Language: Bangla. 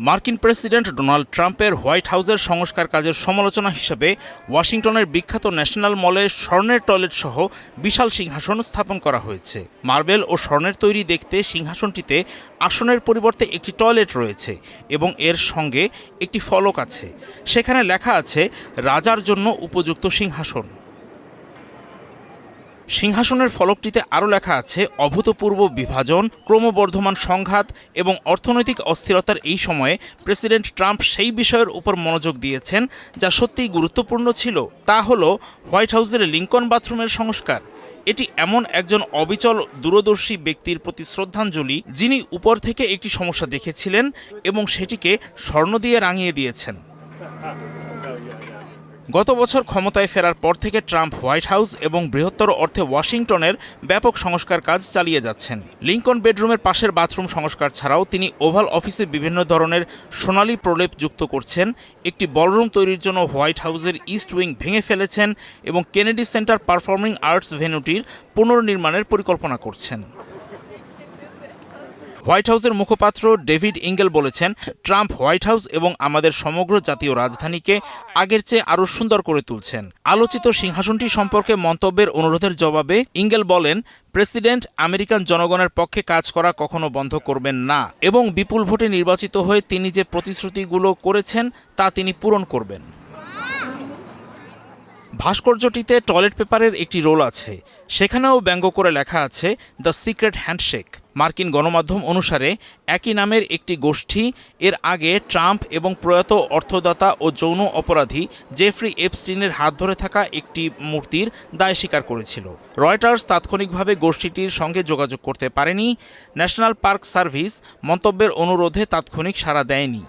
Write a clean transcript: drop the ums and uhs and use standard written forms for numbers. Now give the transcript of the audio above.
মার্কিন প্রেসিডেন্ট ডোনাল্ড ট্রাম্পের হোয়াইট হাউসের সংস্কার কাজের সমালোচনা হিসেবে ওয়াশিংটনের বিখ্যাত ন্যাশনাল মলে স্বর্ণের টয়লেট সহ বিশাল সিংহাসন স্থাপন করা হয়েছে। মার্বেল ও স্বর্ণের তৈরি দেখতে সিংহাসনটিতে আসনের পরিবর্তে একটি টয়লেট রয়েছে এবং এর সঙ্গে একটি ফলক আছে। সেখানে লেখা আছে রাজার জন্য উপযুক্ত সিংহাসন। সিংহাসনের ফলকটিতে আরও লেখা আছে অভূতপূর্ব বিভাজন, ক্রমবর্ধমান সংঘাত এবং অর্থনৈতিক অস্থিরতার এই সময়ে প্রেসিডেন্ট ট্রাম্প সেই বিষয়ের উপর মনোযোগ দিয়েছেন যা সত্যিই গুরুত্বপূর্ণ ছিল। তা হলো হোয়াইট হাউসের লিঙ্কন বাথরুমের সংস্কার। এটি এমন একজন অবিচল দূরদর্শী ব্যক্তির প্রতি শ্রদ্ধাঞ্জলি যিনি উপর থেকে একটি সমস্যা দেখেছিলেন এবং সেটিকে স্বর্ণ দিয়ে রাঙিয়ে দিয়েছেন। গত বছর ক্ষমতায় ফেরার পর থেকে ট্রাম্প হোয়াইট হাউস এবং বৃহত্তর অর্থে ওয়াশিংটনের ব্যাপক সংস্কার কাজ চালিয়ে যাচ্ছেন। লিঙ্কন বেডরুমের পাশের বাথরুম সংস্কার ছাড়াও তিনি ওভাল অফিসে বিভিন্ন ধরনের সোনালী প্রলেপ যুক্ত করছেন, একটি বলরুম তৈরির জন্য হোয়াইট হাউসের ইস্ট উইং ভেঙে ফেলেছেন এবং কেনেডি সেন্টার পারফর্মিং আর্টস ভেন্যুটির পুনর্নির্মাণের পরিকল্পনা করছেন। হোয়াইট হাউসের মুখপাত্র ডেভিড ইঙ্গেল বলেছেন, ট্রাম্প হোয়াইট হাউস এবং আমাদের সমগ্র জাতীয় রাজধানীকে আগের চেয়ে আরও সুন্দর করে তুলছেন। আলোচিত সিংহাসনটি সম্পর্কে মন্তব্যের অনুরোধের জবাবে ইঙ্গেল বলেন, প্রেসিডেন্ট আমেরিকান জনগণের পক্ষে কাজ করা কখনো বন্ধ করবেন না এবং বিপুল ভোটে নির্বাচিত হয়ে তিনি যে প্রতিশ্রুতিগুলো করেছেন তা তিনি পূরণ করবেন। ভাস্কর্যটিতে টয়লেট পেপারের একটি রোল আছে, সেখানেও ব্যঙ্গ করে লেখা আছে দ্য সিক্রেট হ্যান্ডশেক। মার্কিন গণমাধ্যম অনুসারে একই নামের একটি গোষ্ঠী এর আগে ট্রাম্প এবং প্রয়াত অর্থদাতা ও যৌন অপরাধী জেফ্রি এপস্টিনের হাত ধরে থাকা একটি মূর্তির দায় স্বীকার করেছিল। রয়টার্স তাৎক্ষণিকভাবে গোষ্ঠীটির সঙ্গে যোগাযোগ করতে পারেনি। ন্যাশনাল পার্ক সার্ভিস মন্তব্যের অনুরোধে তাৎক্ষণিক সাড়া দেয়নি।